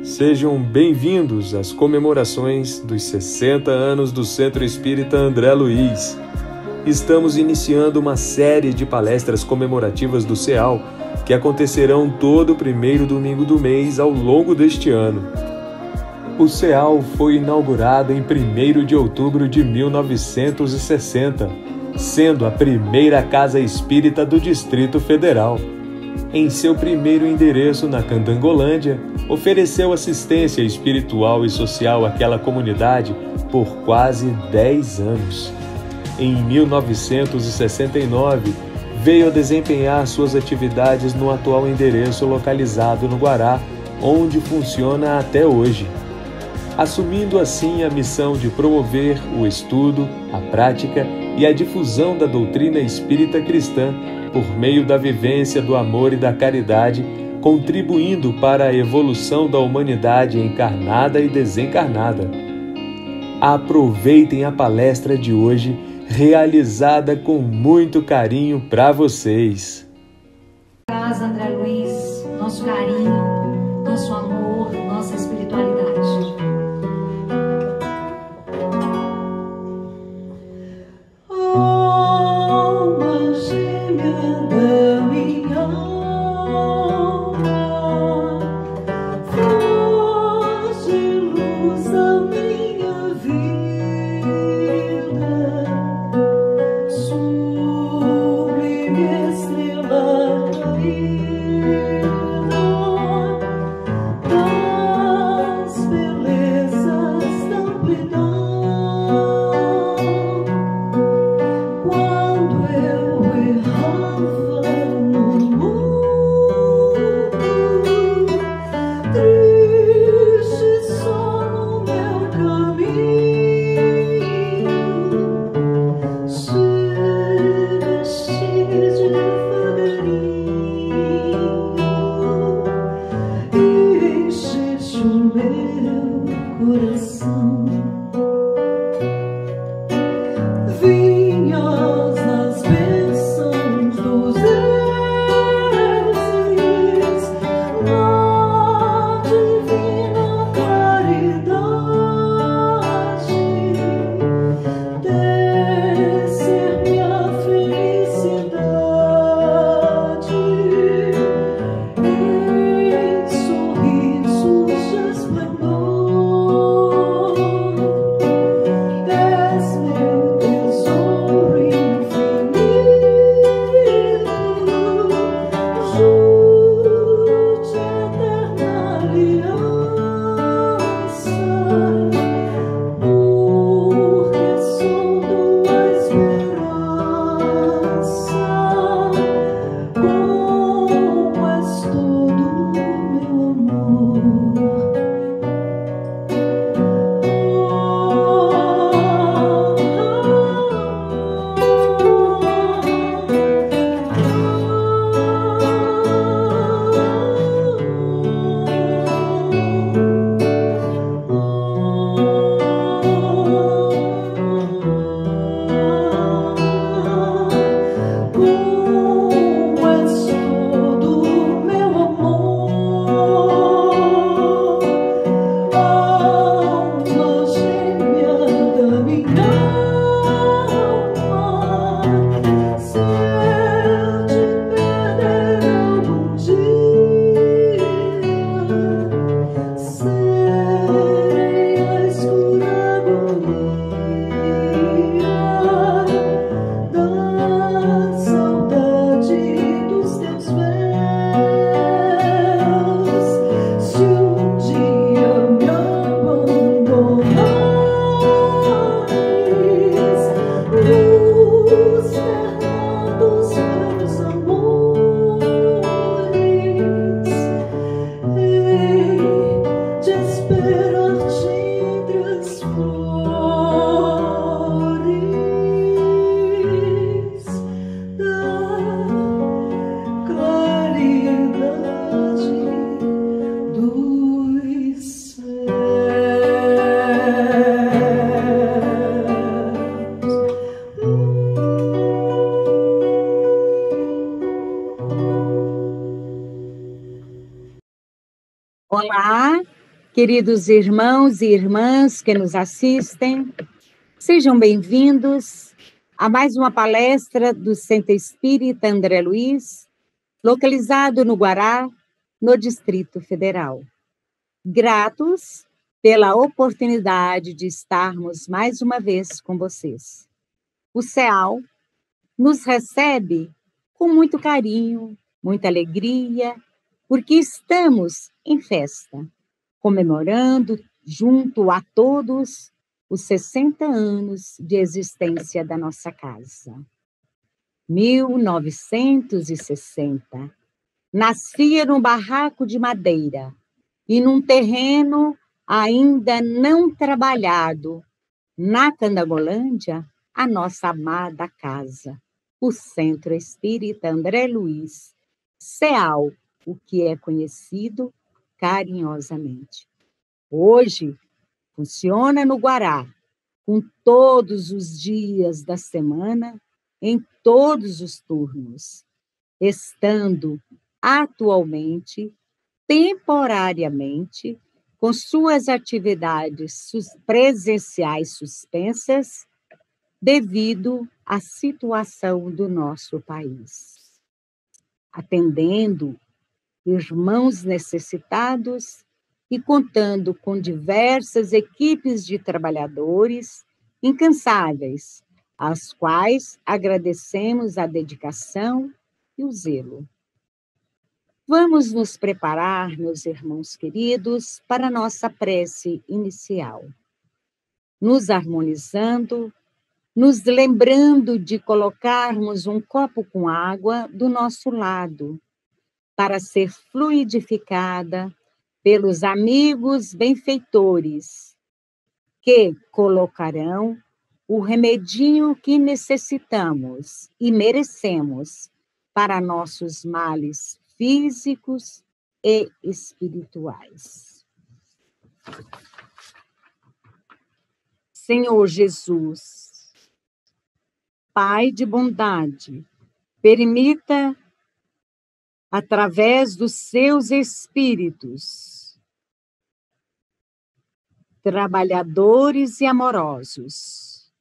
Sejam bem-vindos às comemorações dos 60 anos do Centro Espírita André Luiz. Estamos iniciando uma série de palestras comemorativas do CEAL que acontecerão todo o primeiro domingo do mês ao longo deste ano. O CEAL foi inaugurado em 1º de outubro de 1960, sendo a primeira casa espírita do Distrito Federal. Em seu primeiro endereço na Candangolândia, ofereceu assistência espiritual e social àquela comunidade por quase 10 anos. Em 1969, veio a desempenhar suas atividades no atual endereço localizado no Guará, onde funciona até hoje, assumindo assim a missão de promover o estudo, a prática e a difusão da doutrina espírita cristã por meio da vivência do amor e da caridade, contribuindo para a evolução da humanidade encarnada e desencarnada. Aproveitem a palestra de hoje, realizada com muito carinho para vocês. Casa André Luiz, nosso carinho, nosso amor, nossa espiritualidade. Olá, Queridos irmãos e irmãs que nos assistem, sejam bem-vindos a mais uma palestra do Centro Espírita André Luiz, localizado no Guará, no Distrito Federal. Gratos pela oportunidade de estarmos mais uma vez com vocês. O CEAL nos recebe com muito carinho, muita alegria, porque estamos em festa, comemorando junto a todos os 60 anos de existência da nossa casa. 1960, nascia num barraco de madeira e num terreno ainda não trabalhado, na Candangolândia, a nossa amada casa, o Centro Espírita André Luiz, CEAL, o que é conhecido carinhosamente. Hoje, funciona no Guará, com todos os dias da semana, em todos os turnos, estando atualmente, temporariamente, com suas atividades presenciais suspensas, devido à situação do nosso país. Atendendo irmãos necessitados e contando com diversas equipes de trabalhadores incansáveis, às quais agradecemos a dedicação e o zelo. Vamos nos preparar, meus irmãos queridos, para a nossa prece inicial, nos harmonizando, nos lembrando de colocarmos um copo com água do nosso lado, para ser fluidificada pelos amigos benfeitores, que colocarão o remedinho que necessitamos e merecemos para nossos males físicos e espirituais. Senhor Jesus, Pai de bondade, permita, através dos seus espíritos, trabalhadores e amorosos,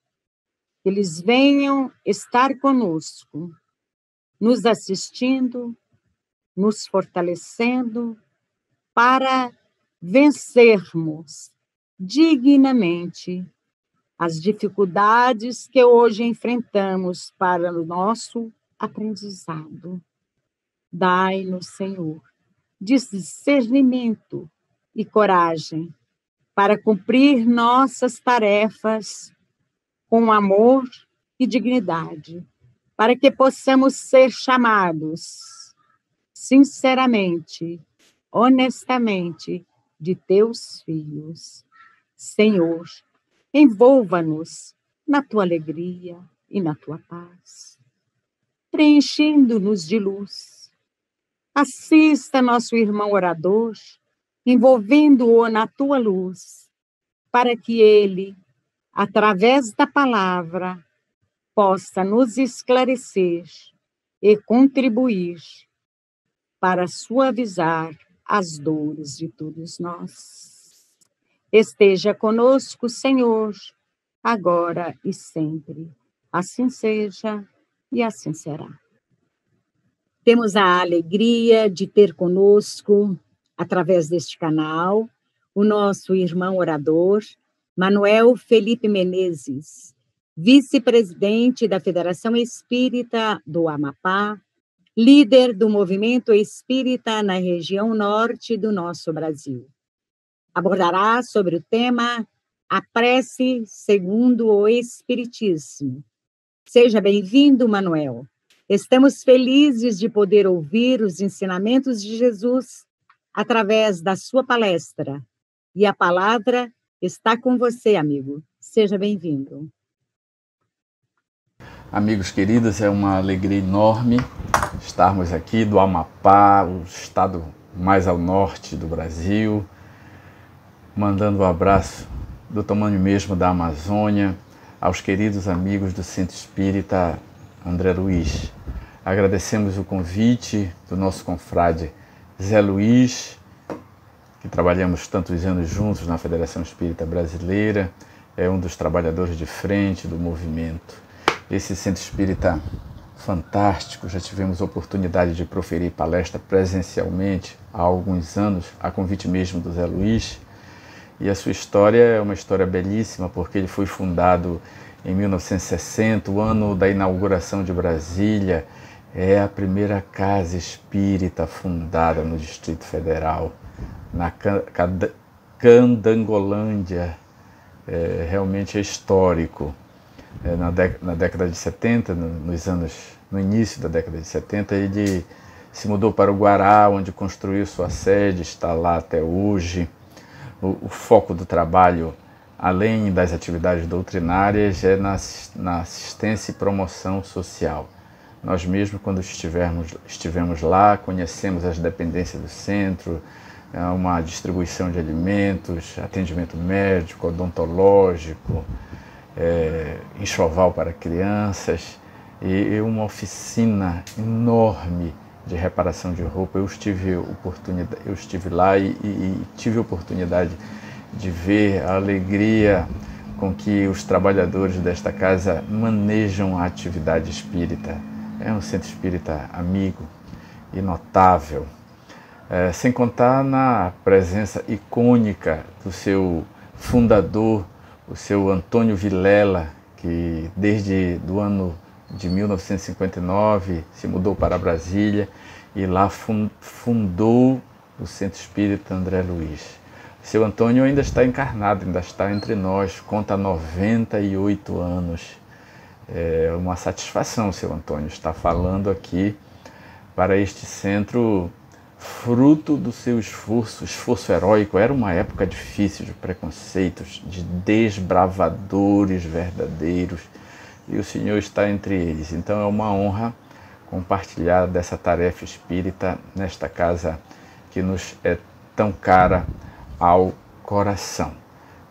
que eles venham estar conosco, nos assistindo, nos fortalecendo, para vencermos dignamente as dificuldades que hoje enfrentamos para o nosso aprendizado. Dai-nos, Senhor, discernimento e coragem para cumprir nossas tarefas com amor e dignidade, para que possamos ser chamados sinceramente, honestamente, de teus filhos. Senhor, envolva-nos na tua alegria e na tua paz, preenchendo-nos de luz. Assista nosso irmão orador, envolvendo-o na tua luz, para que ele, através da palavra, possa nos esclarecer e contribuir para suavizar as dores de todos nós. Esteja conosco, Senhor, agora e sempre. Assim seja e assim será. Temos a alegria de ter conosco, através deste canal, o nosso irmão orador, Manuel Felipe Menezes, vice-presidente da Federação Espírita do Amapá, líder do movimento espírita na região norte do nosso Brasil. Abordará sobre o tema A Prece segundo o Espiritismo. Seja bem-vindo, Manuel. Estamos felizes de poder ouvir os ensinamentos de Jesus através da sua palestra. E a palavra está com você, amigo. Seja bem-vindo. Amigos queridos, é uma alegria enorme estarmos aqui do Amapá, o estado mais ao norte do Brasil, mandando um abraço do tamanho mesmo da Amazônia aos queridos amigos do Centro Espírita André Luiz. Agradecemos o convite do nosso confrade Zé Luiz, que trabalhamos tantos anos juntos na Federação Espírita Brasileira, é um dos trabalhadores de frente do movimento. Esse centro espírita fantástico, já tivemos oportunidade de proferir palestra presencialmente há alguns anos, a convite mesmo do Zé Luiz, e a sua história é uma história belíssima, porque ele foi fundado em 1960, o ano da inauguração de Brasília. É a primeira casa espírita fundada no Distrito Federal, na Candangolândia. Realmente é histórico. Na década de 70, no início da década de 70, ele se mudou para o Guará, onde construiu sua sede, está lá até hoje. O foco do trabalho, além das atividades doutrinárias, é na assistência e promoção social. Nós mesmos, quando estivemos lá, conhecemos as dependências do centro, uma distribuição de alimentos, atendimento médico, odontológico, enxoval para crianças e uma oficina enorme de reparação de roupa. Eu estive lá e tive a oportunidade de ver a alegria com que os trabalhadores desta casa manejam a atividade espírita. É um centro espírita amigo e notável, sem contar na presença icônica do seu fundador, o seu Antônio Vilela, que desde o ano de 1959 se mudou para Brasília e lá fundou o Centro Espírita André Luiz. Seu Antônio ainda está encarnado, ainda está entre nós, conta 98 anos. É uma satisfação, seu Antônio, estar falando aqui para este centro, fruto do seu esforço heróico. Era uma época difícil de preconceitos, de desbravadores verdadeiros, e o Senhor está entre eles. Então é uma honra compartilhar dessa tarefa espírita nesta casa que nos é tão cara ao coração.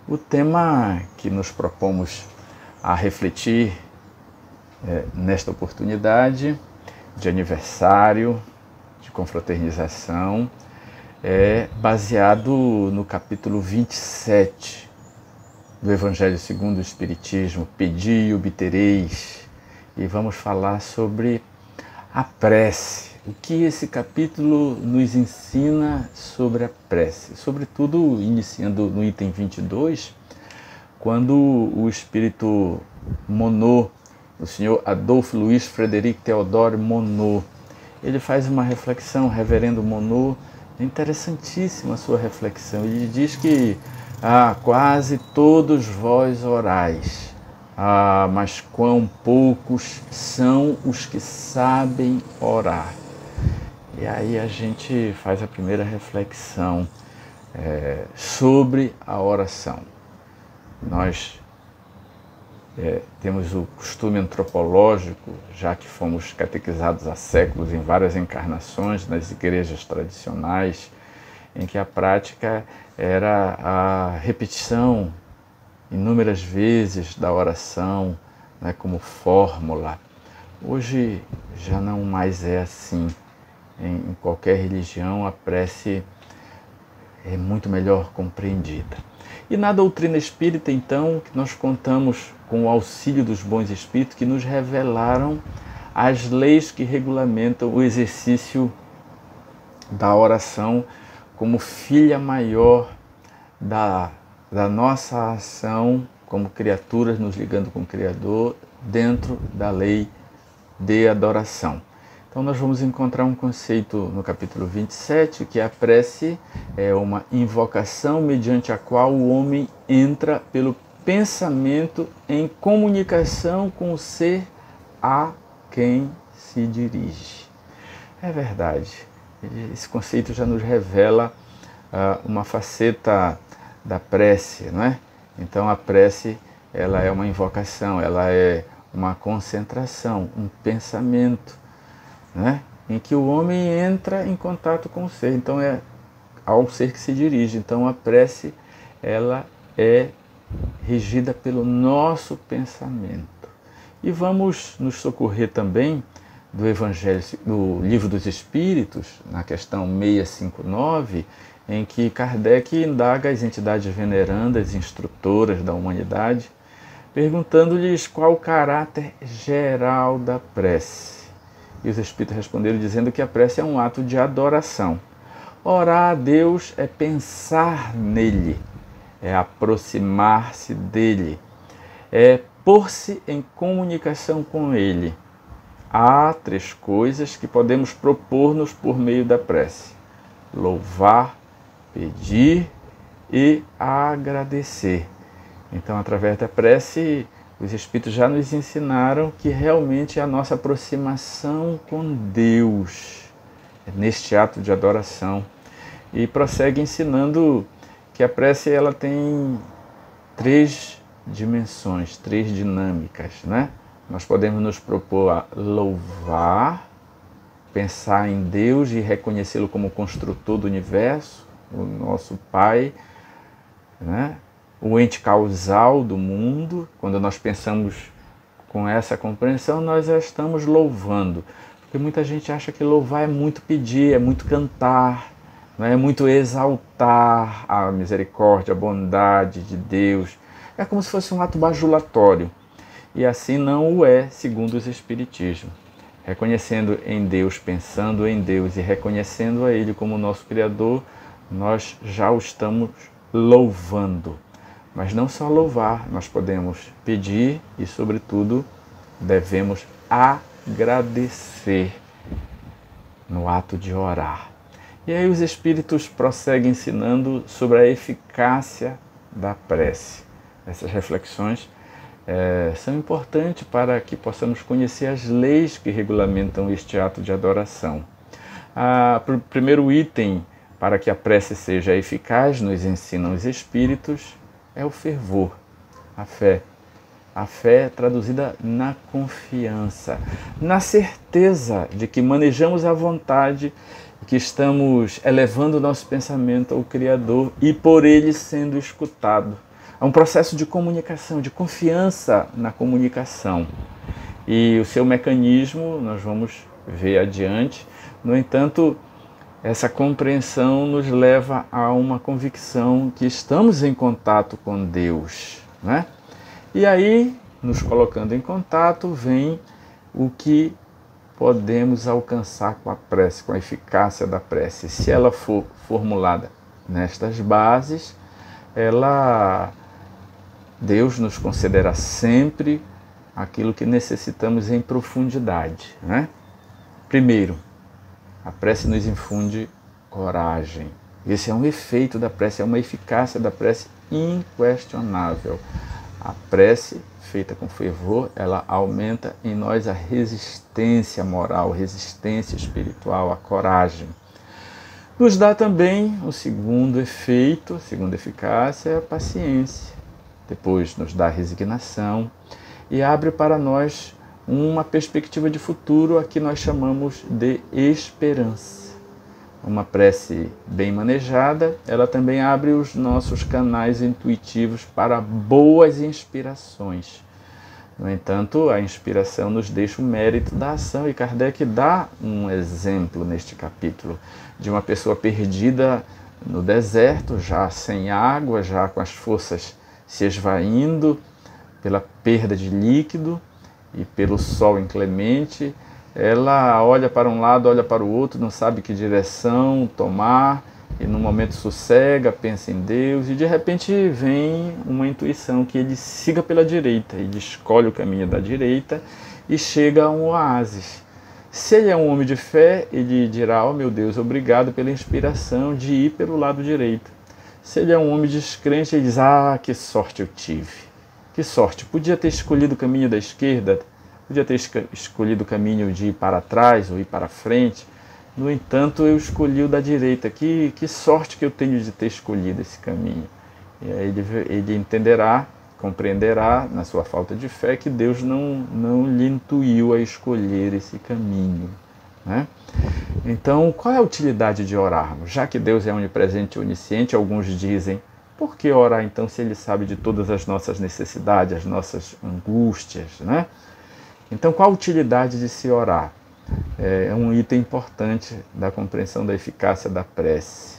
O tema que nos propomos a refletir nesta oportunidade de aniversário, de confraternização, é baseado no capítulo 27 do Evangelho segundo o Espiritismo, Pedi e obtereis, e vamos falar sobre a prece. O que esse capítulo nos ensina sobre a prece? Sobretudo, iniciando no item 22, quando o Espírito Monod, o senhor Adolfo Luiz Frederico Teodoro Monod, ele faz uma reflexão, reverendo Monod, interessantíssima a sua reflexão. Ele diz que quase todos vós orais, mas quão poucos são os que sabem orar. E aí a gente faz a primeira reflexão sobre a oração. Nós temos o costume antropológico, já que fomos catequizados há séculos em várias encarnações nas igrejas tradicionais, em que a prática era a repetição inúmeras vezes da oração, né, como fórmula. Hoje já não mais é assim. Em qualquer religião a prece é muito melhor compreendida. E na doutrina espírita, então, que nós contamos com o auxílio dos bons espíritos que nos revelaram as leis que regulamentam o exercício da oração como filha maior da nossa ação como criaturas nos ligando com o Criador dentro da lei de adoração. Então nós vamos encontrar um conceito no capítulo 27, que a prece é uma invocação mediante a qual o homem entra pelo pensamento em comunicação com o ser a quem se dirige. É verdade, esse conceito já nos revela uma faceta da prece, não é? Então a prece, ela é uma invocação, ela é uma concentração, um pensamento, né? Em que o homem entra em contato com o ser. Então é ao ser que se dirige. Então a prece, ela é regida pelo nosso pensamento. E vamos nos socorrer também do Evangelho, do Livro dos Espíritos, na questão 659, em que Kardec indaga as entidades venerandas, instrutoras da humanidade, perguntando-lhes qual o caráter geral da prece. E os Espíritos responderam dizendo que a prece é um ato de adoração. Orar a Deus é pensar nele, é aproximar-se dele, é pôr-se em comunicação com ele. Há 3 coisas que podemos propor-nos por meio da prece: louvar, pedir e agradecer. Então, através da prece, os Espíritos já nos ensinaram que realmente é a nossa aproximação com Deus, neste ato de adoração. E prossegue ensinando que a prece ela tem 3 dimensões, 3 dinâmicas, né? Nós podemos nos propor a louvar, pensar em Deus e reconhecê-lo como construtor do universo, o nosso Pai, né? O ente causal do mundo. Quando nós pensamos com essa compreensão, nós já estamos louvando. Porque muita gente acha que louvar é muito pedir, é muito cantar, não é muito exaltar a misericórdia, a bondade de Deus. É como se fosse um ato bajulatório. E assim não o é, segundo os Espiritismo. Reconhecendo em Deus, pensando em Deus e reconhecendo a Ele como nosso Criador, nós já o estamos louvando. Mas não só louvar, nós podemos pedir e, sobretudo, devemos agradecer no ato de orar. E aí os Espíritos prosseguem ensinando sobre a eficácia da prece. Essas reflexões são importantes para que possamos conhecer as leis que regulamentam este ato de adoração. O primeiro item para que a prece seja eficaz, nos ensinam os Espíritos, é o fervor, a fé. A fé traduzida na confiança, na certeza de que manejamos a vontade, que estamos elevando o nosso pensamento ao Criador e por Ele sendo escutado. É um processo de comunicação, de confiança na comunicação. E o seu mecanismo nós vamos ver adiante. No entanto, essa compreensão nos leva a uma convicção que estamos em contato com Deus, né? E aí, nos colocando em contato, vem o que podemos alcançar com a prece, com a eficácia da prece. Se ela for formulada nestas bases, Deus nos concederá sempre aquilo que necessitamos em profundidade, né? Primeiro, a prece nos infunde coragem. Esse é um efeito da prece, é uma eficácia da prece inquestionável. A prece, feita com fervor, ela aumenta em nós a resistência moral, resistência espiritual, a coragem. Nos dá também o segundo efeito, a segunda eficácia, é a paciência. Depois nos dá a resignação e abre para nós uma perspectiva de futuro a que nós chamamos de esperança. Uma prece bem manejada, ela também abre os nossos canais intuitivos para boas inspirações. No entanto, a inspiração nos deixa o mérito da ação e Kardec dá um exemplo neste capítulo de uma pessoa perdida no deserto, já sem água, já com as forças se esvaindo pela perda de líquido e pelo sol inclemente. Ela olha para um lado, olha para o outro, não sabe que direção tomar e no momento sossega, pensa em Deus e de repente vem uma intuição que ele siga pela direita. Ele escolhe o caminho da direita e chega a um oásis. Se ele é um homem de fé, ele dirá: "Oh meu Deus, obrigado pela inspiração de ir pelo lado direito". Se ele é um homem descrente, ele diz: "Ah, que sorte eu tive. Que sorte, podia ter escolhido o caminho da esquerda, podia ter escolhido o caminho de ir para trás ou ir para frente. No entanto, eu escolhi o da direita. Que sorte que eu tenho de ter escolhido esse caminho". E aí ele entenderá, compreenderá, na sua falta de fé, que Deus não lhe intuiu a escolher esse caminho, né? Então, qual é a utilidade de orarmos? Já que Deus é onipresente e onisciente, alguns dizem: por que orar então se Ele sabe de todas as nossas necessidades, as nossas angústias, né? Então, qual a utilidade de se orar? é um item importante da compreensão da eficácia da prece.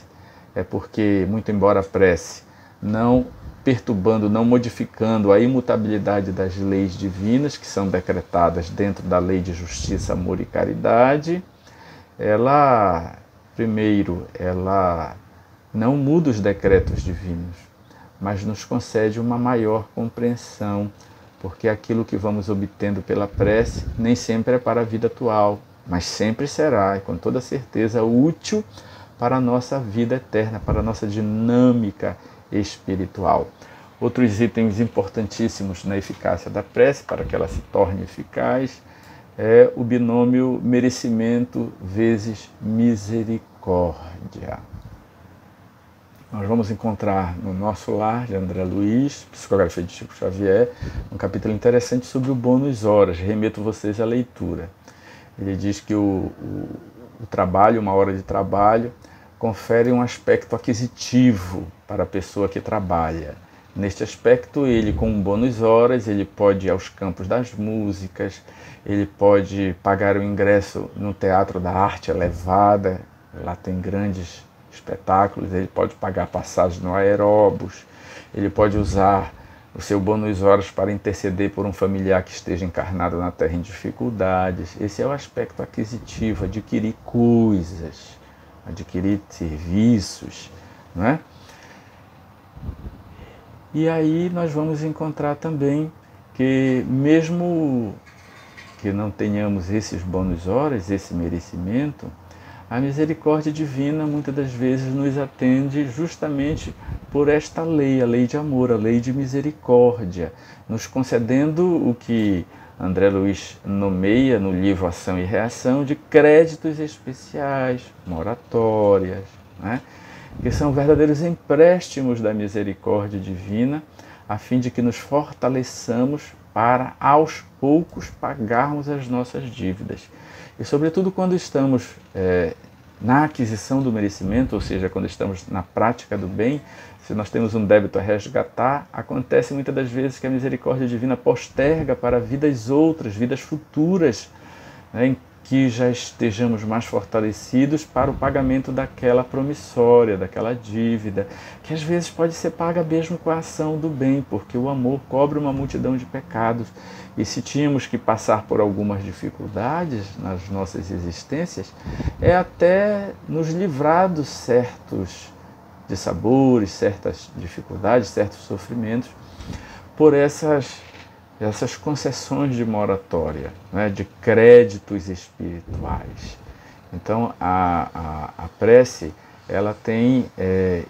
É porque, muito embora a prece não perturbando, não modificando a imutabilidade das leis divinas, que são decretadas dentro da lei de justiça, amor e caridade, ela, primeiro, ela não muda os decretos divinos, mas nos concede uma maior compreensão, porque aquilo que vamos obtendo pela prece nem sempre é para a vida atual, mas sempre será, e com toda certeza, útil para a nossa vida eterna, para a nossa dinâmica espiritual. Outros itens importantíssimos na eficácia da prece, para que ela se torne eficaz, é o binômio merecimento vezes misericórdia. Nós vamos encontrar no Nosso Lar, de André Luiz, Psicografia de Chico Xavier, um capítulo interessante sobre o bônus horas. Remeto vocês à leitura. Ele diz que o trabalho, uma hora de trabalho, confere um aspecto aquisitivo para a pessoa que trabalha. Neste aspecto, ele, com um bônus horas, ele pode ir aos campos das músicas, ele pode pagar o ingresso no Teatro da Arte Elevada, lá tem grandes espetáculos, ele pode pagar passagem no Aeróbus, ele pode usar o seu bônus horas para interceder por um familiar que esteja encarnado na terra em dificuldades. Esse é o aspecto aquisitivo, adquirir coisas, adquirir serviços, não é? E aí nós vamos encontrar também que, mesmo que não tenhamos esses bônus horas, esse merecimento, a misericórdia divina muitas das vezes nos atende justamente por esta lei, a lei de amor, a lei de misericórdia, nos concedendo o que André Luiz nomeia no livro Ação e Reação de créditos especiais, moratórias, né? Que são verdadeiros empréstimos da misericórdia divina, a fim de que nos fortaleçamos para, aos poucos, pagarmos as nossas dívidas. E, sobretudo, quando estamos na aquisição do merecimento, ou seja, quando estamos na prática do bem, se nós temos um débito a resgatar, acontece muitas das vezes que a misericórdia divina posterga para vidas outras, vidas futuras, né, em que já estejamos mais fortalecidos para o pagamento daquela promissória, daquela dívida, que às vezes pode ser paga mesmo com a ação do bem, porque o amor cobre uma multidão de pecados. E se tínhamos que passar por algumas dificuldades nas nossas existências, é até nos livrar dos certos dissabores, certas dificuldades, certos sofrimentos, por essas concessões de moratória, né, de créditos espirituais. Então, a prece, ela tem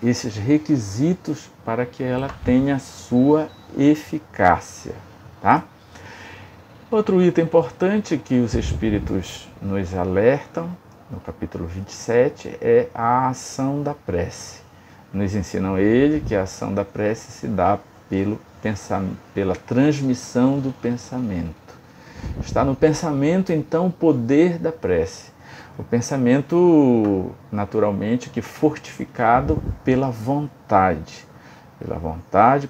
esses requisitos para que ela tenha sua eficácia, tá? Outro item importante que os Espíritos nos alertam, no capítulo 27, é a ação da prece. Nos ensinam ele que a ação da prece se dá pela transmissão do pensamento. Está no pensamento, então, o poder da prece. O pensamento, naturalmente, que fortificado pela vontade,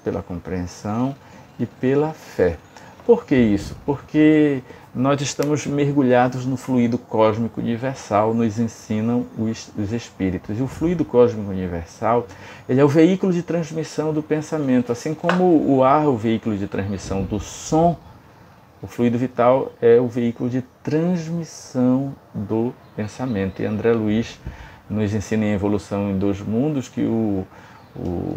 pela compreensão e pela fé. Por que isso? Porque nós estamos mergulhados no fluido cósmico universal, nos ensinam os Espíritos. E o fluido cósmico universal, ele é o veículo de transmissão do pensamento. Assim como o ar é o veículo de transmissão do som, o fluido vital é o veículo de transmissão do pensamento. E André Luiz nos ensina em Evolução em Dois Mundos que o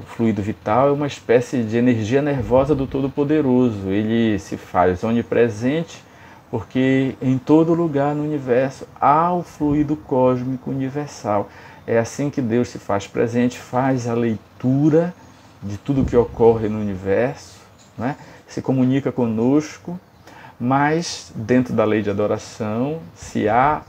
fluido vital é uma espécie de energia nervosa do Todo-Poderoso. Ele se faz onipresente porque em todo lugar no universo há o fluido cósmico universal. É assim que Deus se faz presente, faz a leitura de tudo que ocorre no universo, né? Se comunica conosco, mas dentro da lei de adoração, se há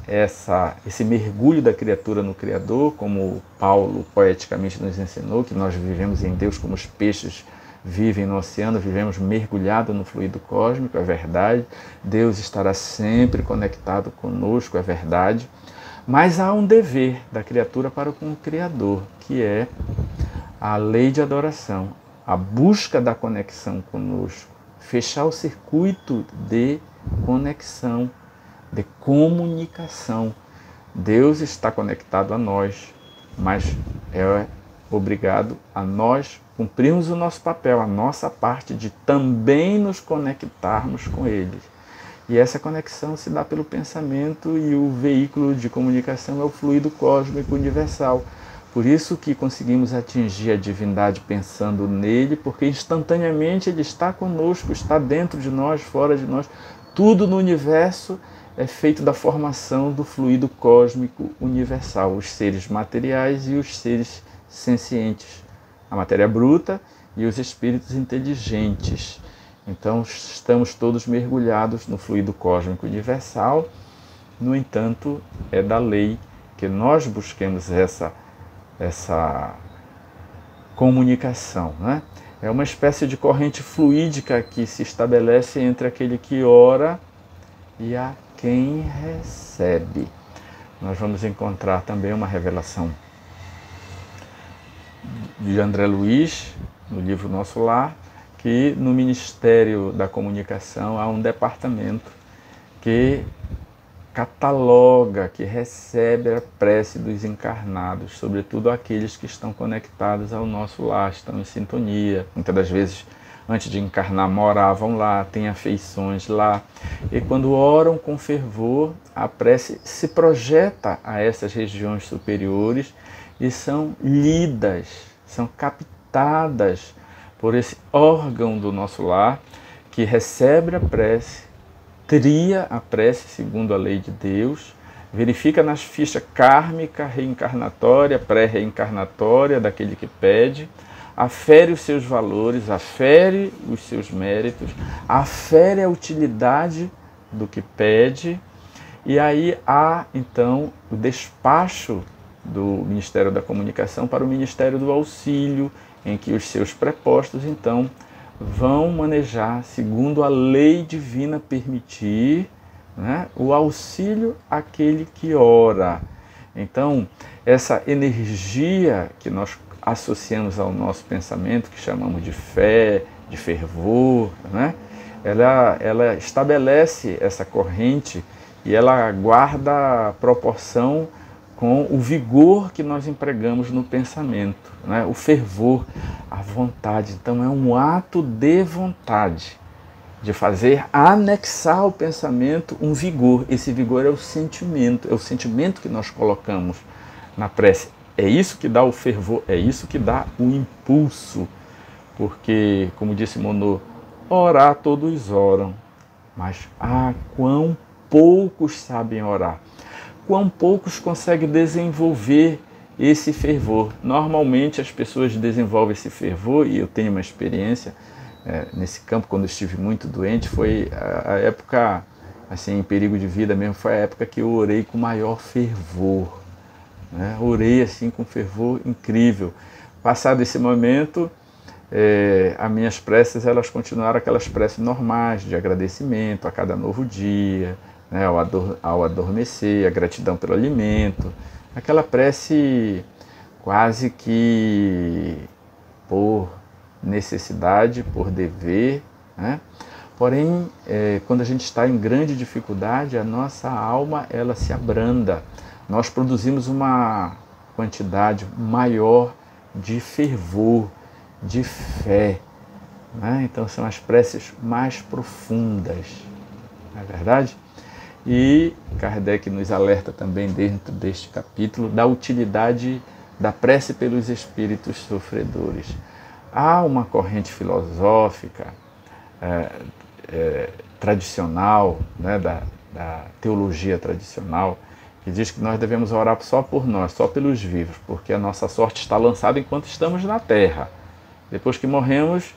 esse mergulho da criatura no Criador, como Paulo poeticamente nos ensinou, que nós vivemos em Deus como os peixes vivem no oceano, vivemos mergulhados no fluido cósmico, é verdade. Deus estará sempre conectado conosco, é verdade. Mas há um dever da criatura para com o Criador, que é a lei de adoração, a busca da conexão conosco, fechar o circuito de conexão, de comunicação. Deus está conectado a nós, mas é obrigado a nós cumprirmos o nosso papel, a nossa parte de também nos conectarmos com Ele. E essa conexão se dá pelo pensamento, e o veículo de comunicação é o fluido cósmico universal. Por isso que conseguimos atingir a divindade pensando nele, porque instantaneamente ele está conosco, está dentro de nós, fora de nós. Tudo no universo é feito da formação do fluido cósmico universal, os seres materiais e os seres sencientes, a matéria bruta e os espíritos inteligentes. Então estamos todos mergulhados no fluido cósmico universal. No entanto, é da lei que nós busquemos essa comunicação, né? É uma espécie de corrente fluídica que se estabelece entre aquele que ora e a quem recebe. Nós vamos encontrar também uma revelação de André Luiz, no livro Nosso Lar, que no Ministério da Comunicação há um departamento que cataloga, que recebe a prece dos encarnados, sobretudo aqueles que estão conectados ao nosso lar, estão em sintonia. Muitas das vezes, antes de encarnar, moravam lá, têm afeições lá. E quando oram com fervor, a prece se projeta a essas regiões superiores e são lidas, são captadas por esse órgão do nosso lar, que recebe a prece, tria a prece segundo a lei de Deus, verifica nas fichas kármica, reencarnatória, pré-reencarnatória daquele que pede, afere os seus valores, afere os seus méritos, afere a utilidade do que pede, e aí há então o despacho do Ministério da Comunicação para o Ministério do Auxílio, em que os seus prepostos então vão manejar, segundo a lei divina permitir, né, o auxílio àquele que ora. Então, essa energia que nós associamos ao nosso pensamento, que chamamos de fé, de fervor, né, ela estabelece essa corrente e ela guarda proporção com o vigor que nós empregamos no pensamento, né? O fervor, a vontade. Então é um ato de vontade, de fazer anexar ao pensamento um vigor. Esse vigor é o sentimento que nós colocamos na prece. É isso que dá o fervor, é isso que dá o impulso. Porque, como disse Monod, orar todos oram, mas quão poucos sabem orar. Quão poucos conseguem desenvolver esse fervor. Normalmente as pessoas desenvolvem esse fervor, e eu tenho uma experiência nesse campo, quando eu estive muito doente, foi a época, assim, em perigo de vida mesmo, foi a época que eu orei com maior fervor, né? Orei assim com fervor incrível. Passado esse momento, as minhas preces, elas continuaram aquelas preces normais, de agradecimento a cada novo dia, né, ao adormecer, a gratidão pelo alimento, aquela prece quase que por necessidade, por dever, né? Porém, quando a gente está em grande dificuldade, a nossa alma ela se abranda, nós produzimos uma quantidade maior de fervor, de fé, né? Então são as preces mais profundas, não é verdade? E Kardec nos alerta também dentro deste capítulo da utilidade da prece pelos espíritos sofredores. Há uma corrente filosófica tradicional, né, da teologia tradicional, que diz que nós devemos orar só por nós, só pelos vivos, porque a nossa sorte está lançada enquanto estamos na Terra. Depois que morremos,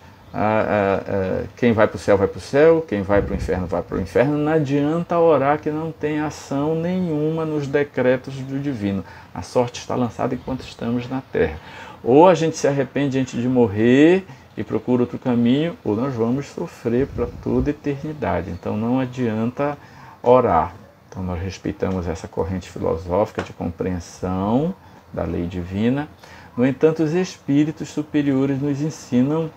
quem vai para o céu, quem vai para o inferno vai para o inferno. Não adianta orar que não tem ação nenhuma nos decretos do divino. A sorte está lançada enquanto estamos na Terra. Ou a gente se arrepende antes de morrer e procura outro caminho, ou nós vamos sofrer para toda a eternidade. Então não adianta orar. Então nós respeitamos essa corrente filosófica de compreensão da lei divina. No entanto, os espíritos superiores nos ensinam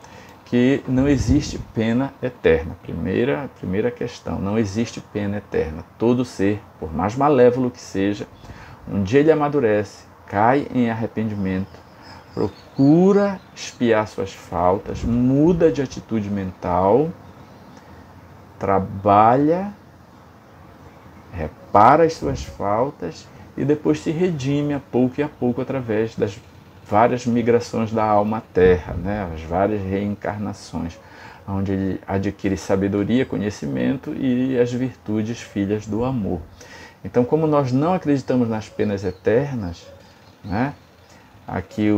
que não existe pena eterna. Primeira questão, não existe pena eterna. Todo ser, por mais malévolo que seja, um dia ele amadurece, cai em arrependimento, procura expiar suas faltas, muda de atitude mental, trabalha, repara as suas faltas e depois se redime a pouco através das várias migrações da alma à terra, né? As várias reencarnações, onde ele adquire sabedoria, conhecimento e as virtudes filhas do amor. Então, como nós não acreditamos nas penas eternas, né? Aqui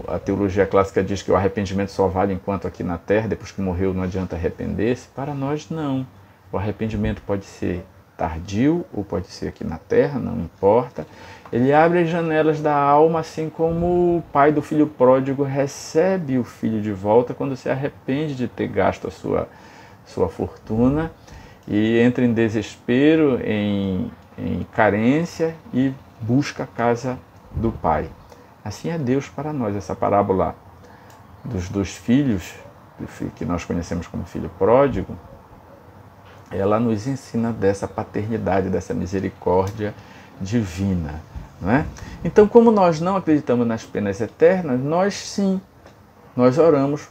a teologia clássica diz que o arrependimento só vale enquanto aqui na terra, depois que morreu não adianta arrepender-se. Para nós não. O arrependimento pode ser tardio ou pode ser aqui na terra, não importa. Ele abre as janelas da alma, assim como o pai do filho pródigo recebe o filho de volta quando se arrepende de ter gasto a sua fortuna e entra em desespero, em carência e busca a casa do pai. Assim é Deus para nós. Essa parábola dos dois filhos, que nós conhecemos como filho pródigo, ela nos ensina dessa paternidade, dessa misericórdia divina. Não é? Então, como nós não acreditamos nas penas eternas, nós oramos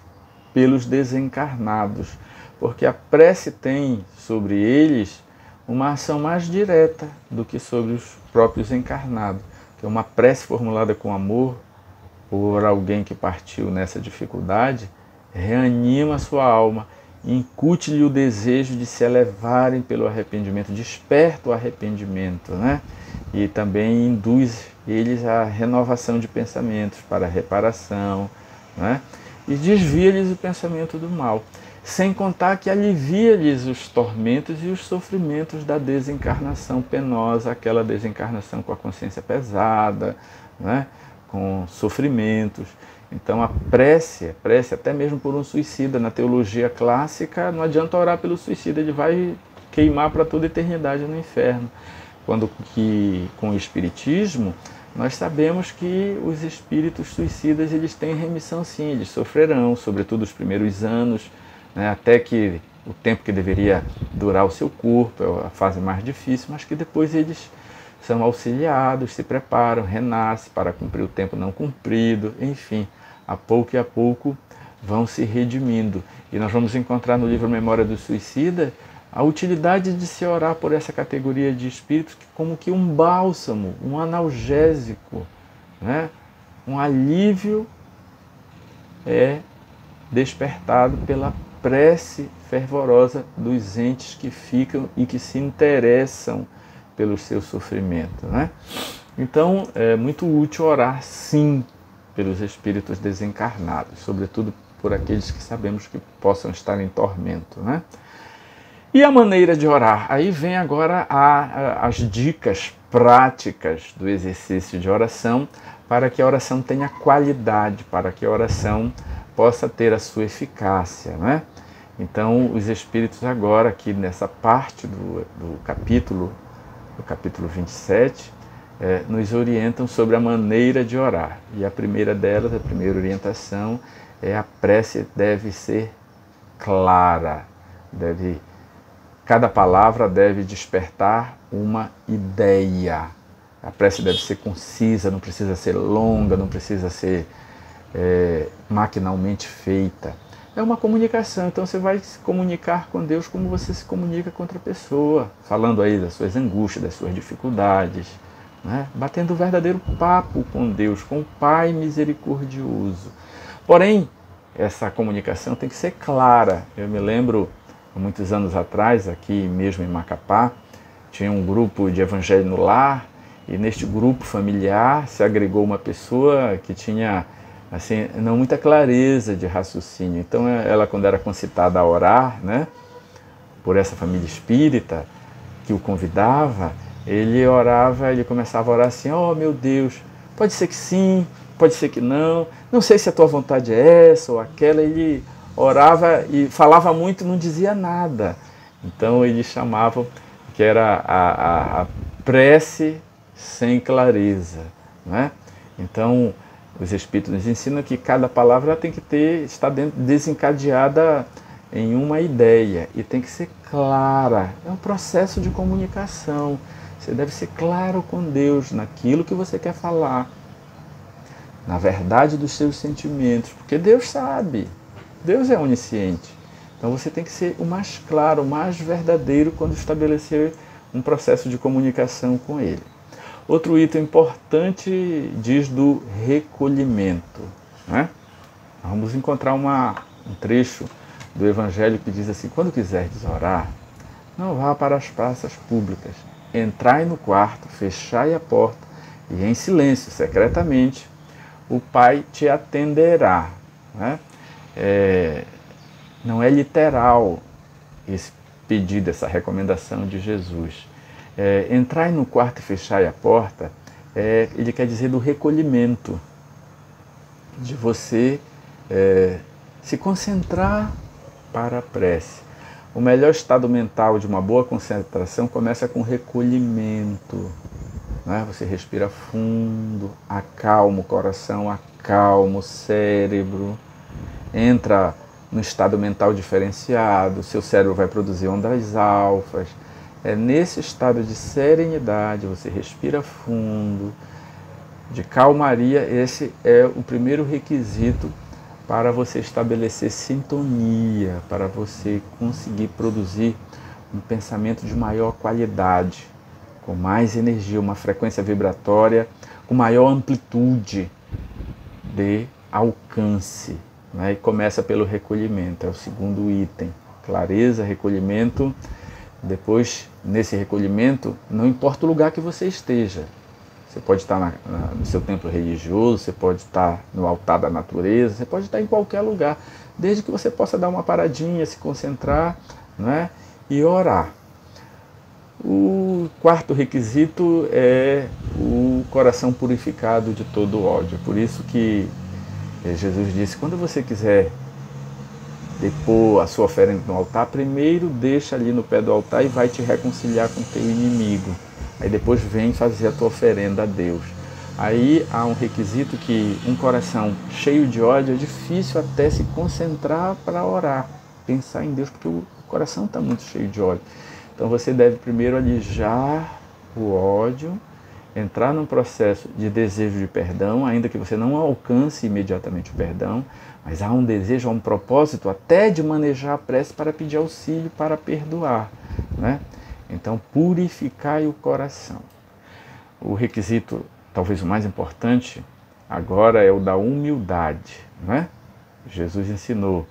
pelos desencarnados, porque a prece tem sobre eles uma ação mais direta do que sobre os próprios encarnados. Que é uma prece formulada com amor por alguém que partiu nessa dificuldade, reanima a sua alma, incute-lhe o desejo de se elevarem pelo arrependimento, desperta o arrependimento, né? E também induz eles à renovação de pensamentos para a reparação, né? E desvia-lhes o pensamento do mal, sem contar que alivia-lhes os tormentos e os sofrimentos da desencarnação penosa, aquela desencarnação com a consciência pesada, né? Com sofrimentos. Então a prece até mesmo por um suicida, na teologia clássica, não adianta orar pelo suicida, ele vai queimar para toda a eternidade no inferno. Quando que com o Espiritismo, nós sabemos que os espíritos suicidas eles têm remissão sim, eles sofrerão, sobretudo os primeiros anos, né, até que o tempo que deveria durar o seu corpo, é a fase mais difícil, mas que depois eles são auxiliados, se preparam, renascem para cumprir o tempo não cumprido, enfim, a pouco vão se redimindo. E nós vamos encontrar no livro Memória do Suicida a utilidade de se orar por essa categoria de espíritos como que um bálsamo, um analgésico, né? Um alívio é despertado pela prece fervorosa dos entes que ficam e que se interessam pelo seu sofrimento, né? Então é muito útil orar sim pelos espíritos desencarnados, sobretudo por aqueles que sabemos que possam estar em tormento, né? E a maneira de orar? Aí vem agora as dicas práticas do exercício de oração para que a oração tenha qualidade, para que a oração possa ter a sua eficácia, né? Então, os espíritos agora, aqui nessa parte do capítulo 27, nos orientam sobre a maneira de orar. E a primeira delas, a primeira orientação, a prece deve ser clara, cada palavra deve despertar uma ideia. A prece deve ser concisa, não precisa ser longa, não precisa ser maquinalmente feita. É uma comunicação, então você vai se comunicar com Deus como você se comunica com outra pessoa, falando aí das suas angústias, das suas dificuldades, né? Batendo o verdadeiro papo com Deus, com o Pai misericordioso. Porém, essa comunicação tem que ser clara. Eu me lembro, há muitos anos atrás, aqui mesmo em Macapá, tinha um grupo de evangelho no lar, e neste grupo familiar se agregou uma pessoa que tinha assim, não muita clareza de raciocínio. Então ela, quando era concitada a orar, né, por essa família espírita que o convidava, ele orava, ele começava a orar assim: oh meu Deus, pode ser que sim, pode ser que não sei se a tua vontade é essa ou aquela. Ele orava e falava muito e não dizia nada. Então eles chamavam que era a prece sem clareza, né? Então Os Espíritos nos ensinam que cada palavra tem que estar desencadeada em uma ideia e tem que ser clara. É um processo de comunicação. Você deve ser claro com Deus naquilo que você quer falar, na verdade dos seus sentimentos, porque Deus sabe, Deus é onisciente. Então você tem que ser o mais claro, o mais verdadeiro quando estabelecer um processo de comunicação com Ele. Outro item importante diz do recolhimento, né? Vamos encontrar um trecho do Evangelho que diz assim: quando quiserdes orar, não vá para as praças públicas, entrai no quarto, fechai a porta e em silêncio, secretamente, o Pai te atenderá. Né? Não é literal esse pedido, essa recomendação de Jesus. Entrai no quarto e fechai a porta, ele quer dizer do recolhimento, de você se concentrar para a prece. O melhor estado mental de uma boa concentração começa com recolhimento. Né? Você respira fundo, acalma o coração, acalma o cérebro, entra no estado mental diferenciado, seu cérebro vai produzir ondas alfas. É nesse estado de serenidade, você respira fundo, de calmaria. Esse é o primeiro requisito para você estabelecer sintonia, para você conseguir produzir um pensamento de maior qualidade, com mais energia, uma frequência vibratória, com maior amplitude de alcance. Né? E começa pelo recolhimento, é o segundo item. Clareza, recolhimento. Depois, nesse recolhimento, não importa o lugar que você esteja. Você pode estar no seu templo religioso, você pode estar no altar da natureza, você pode estar em qualquer lugar, desde que você possa dar uma paradinha, se concentrar, né, e orar. O quarto requisito é o coração purificado de todo ódio. Por isso que Jesus disse: quando você quiser depor a sua oferenda no altar, primeiro deixa ali no pé do altar e vai te reconciliar com o teu inimigo. Aí depois vem fazer a tua oferenda a Deus. Aí há um requisito que um coração cheio de ódio é difícil até se concentrar para orar, pensar em Deus, porque o coração está muito cheio de ódio. Então você deve primeiro alijar o ódio, entrar num processo de desejo de perdão, ainda que você não alcance imediatamente o perdão, mas há um desejo, há um propósito até de manejar a prece para pedir auxílio, para perdoar, né? Então, purificai o coração. O requisito, talvez o mais importante, agora é o da humildade, né? Jesus ensinou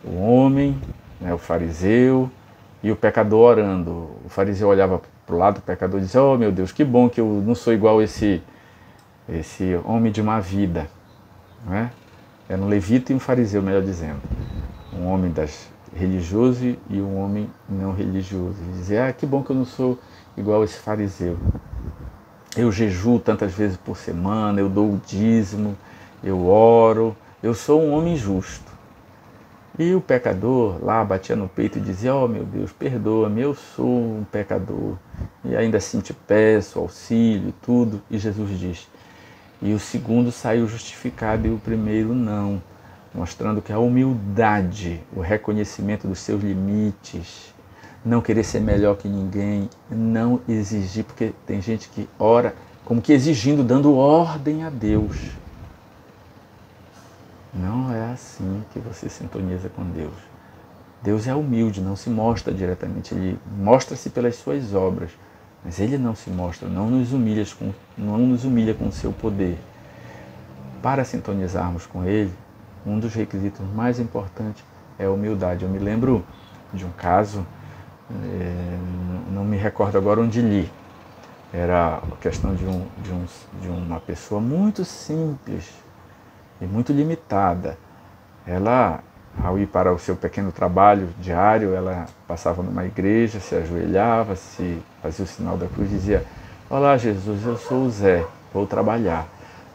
o homem, né, o fariseu e o pecador orando. O fariseu olhava para o lado do pecador e dizia: oh meu Deus, que bom que eu não sou igual esse homem de má vida. Né? Era um levita e um fariseu, melhor dizendo. Um homem religioso e um homem não religioso. Ele dizia: que bom que eu não sou igual esse fariseu. Eu jejuo tantas vezes por semana, eu dou o dízimo, eu oro, eu sou um homem justo. E o pecador lá batia no peito e dizia: oh meu Deus, perdoa-me, eu sou um pecador. E ainda assim te peço auxílio e tudo. E Jesus diz: e o segundo saiu justificado e o primeiro não. Mostrando que a humildade, o reconhecimento dos seus limites, não querer ser melhor que ninguém, não exigir, porque tem gente que ora como que exigindo, dando ordem a Deus. Não é assim que você sintoniza com Deus. Deus é humilde, não se mostra diretamente, Ele mostra-se pelas suas obras, mas Ele não se mostra, não nos humilha com o seu poder. Para sintonizarmos com Ele, um dos requisitos mais importantes é a humildade. Eu me lembro de um caso, não me recordo agora onde li. Era a questão de uma pessoa muito simples e muito limitada. Ela, ao ir para o seu pequeno trabalho diário, ela passava numa igreja, se ajoelhava, se fazia o sinal da cruz e dizia: olá Jesus, eu sou o Zé, vou trabalhar.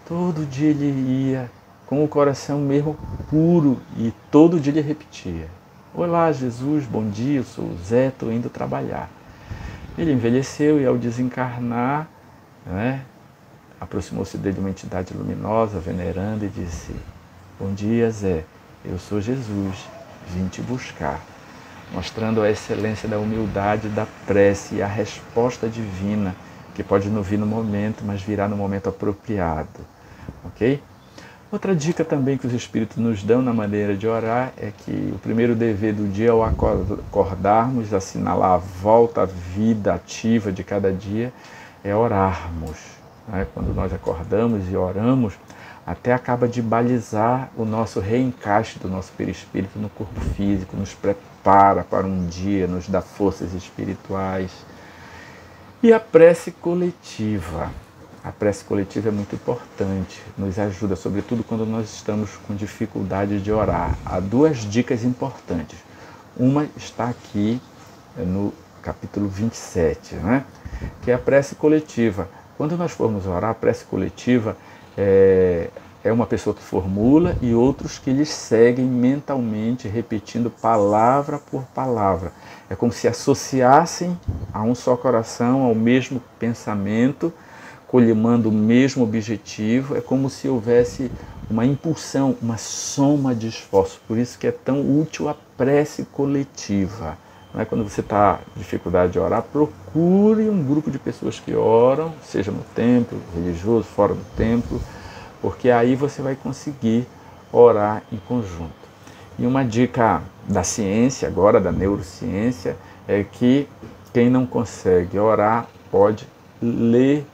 Todo dia ele ia com o coração mesmo puro e todo dia ele repetia: olá Jesus, bom dia, eu sou o Zé, estou indo trabalhar. Ele envelheceu e ao desencarnar, né, Aproximou-se dele uma entidade luminosa, venerando, e disse: bom dia, Zé, eu sou Jesus, vim te buscar. Mostrando a excelência da humildade da prece e a resposta divina, que pode não vir no momento, mas virá no momento apropriado. Ok? Outra dica também que os Espíritos nos dão na maneira de orar é que o primeiro dever do dia, ao acordarmos, assinalar a volta à vida ativa de cada dia, é orarmos. Né? Quando nós acordamos e oramos, até acaba de balizar o nosso reencaixe do nosso perispírito no corpo físico, nos prepara para um dia, nos dá forças espirituais. E a prece coletiva. A prece coletiva é muito importante, nos ajuda, sobretudo quando nós estamos com dificuldade de orar. Há duas dicas importantes. Uma está aqui no capítulo 27, né? Que é a prece coletiva. Quando nós formos orar, a prece coletiva é uma pessoa que formula e outros que lhes seguem mentalmente, repetindo palavra por palavra. É como se associassem a um só coração, ao mesmo pensamento, colimando o mesmo objetivo. É como se houvesse uma impulsão, uma soma de esforço. Por isso que é tão útil a prece coletiva. Quando você está com dificuldade de orar, procure um grupo de pessoas que oram, seja no templo, religioso, fora do templo, porque aí você vai conseguir orar em conjunto. E uma dica da ciência, agora da neurociência, é que quem não consegue orar pode ler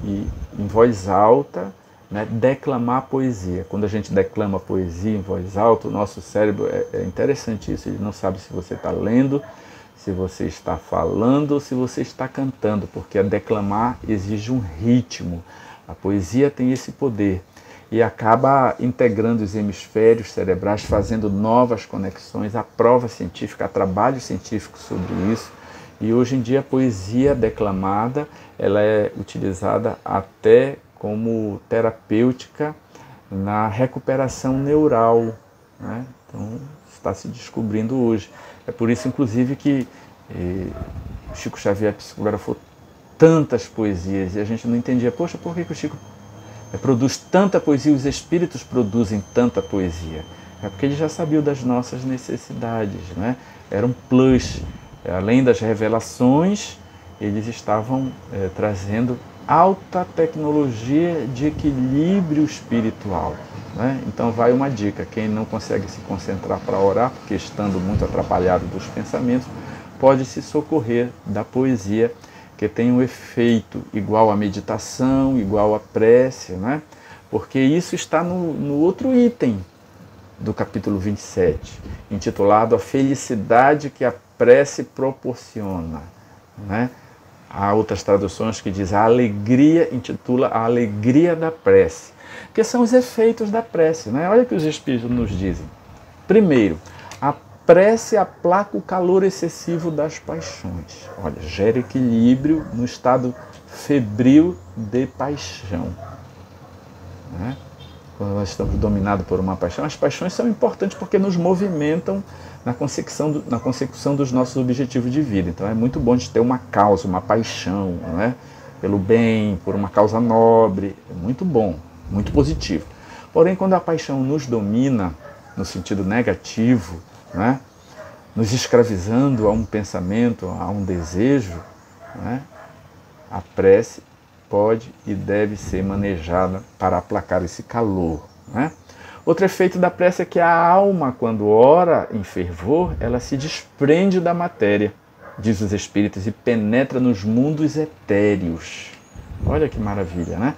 em voz alta, né, declamar poesia. Quando a gente declama poesia em voz alta, o nosso cérebro, é interessante isso, ele não sabe se você está lendo, se você está falando ou se você está cantando, porque a declamar exige um ritmo. A poesia tem esse poder e acaba integrando os hemisférios cerebrais, fazendo novas conexões. Há prova científica, há trabalho científico sobre isso. E hoje em dia a poesia declamada ela é utilizada até como terapêutica na recuperação neural, né? Então está se descobrindo hoje. É por isso, inclusive, que Chico Xavier psicografou tantas poesias e a gente não entendia, poxa, por que o Chico produz tanta poesia, os espíritos produzem tanta poesia? É porque ele já sabia das nossas necessidades, né? Era um plus. Além das revelações, eles estavam trazendo alta tecnologia de equilíbrio espiritual, né? Então vai uma dica: quem não consegue se concentrar para orar, porque estando muito atrapalhado dos pensamentos, pode se socorrer da poesia, que tem um efeito igual à meditação, igual à prece, né? Porque isso está no outro item do capítulo 27, intitulado A Felicidade que a Prece Proporciona, né? Há outras traduções que dizem a alegria, intitula A Alegria da Prece, que são os efeitos da prece, né? Olha o que os Espíritos nos dizem. Primeiro, a prece aplaca o calor excessivo das paixões. Olha, gera equilíbrio no estado febril de paixão, né? Quando nós estamos dominados por uma paixão, as paixões são importantes porque nos movimentam na consecução dos nossos objetivos de vida. Então é muito bom de ter uma causa, uma paixão, né? Pelo bem, por uma causa nobre. É muito bom, muito positivo. Porém, quando a paixão nos domina no sentido negativo, né? Nos escravizando a um pensamento, a um desejo, né? A prece pode e deve ser manejada para aplacar esse calor, né? Outro efeito da prece é que a alma, quando ora em fervor, ela se desprende da matéria, diz os Espíritos, e penetra nos mundos etéreos. Olha que maravilha, né?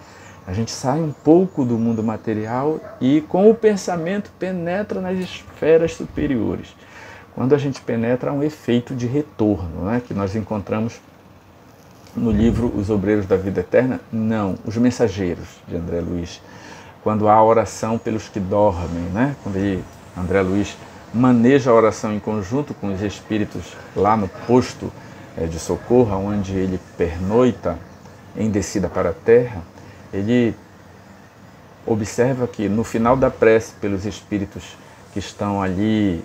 A gente sai um pouco do mundo material e com o pensamento penetra nas esferas superiores. Quando a gente penetra, há um efeito de retorno, né? Que nós encontramos no livro Os Obreiros da Vida Eterna, não, Os Mensageiros, de André Luiz. Quando há oração pelos que dormem, né? Quando André Luiz maneja a oração em conjunto com os espíritos lá no posto de socorro, onde ele pernoita em descida para a terra, ele observa que no final da prece pelos espíritos que estão ali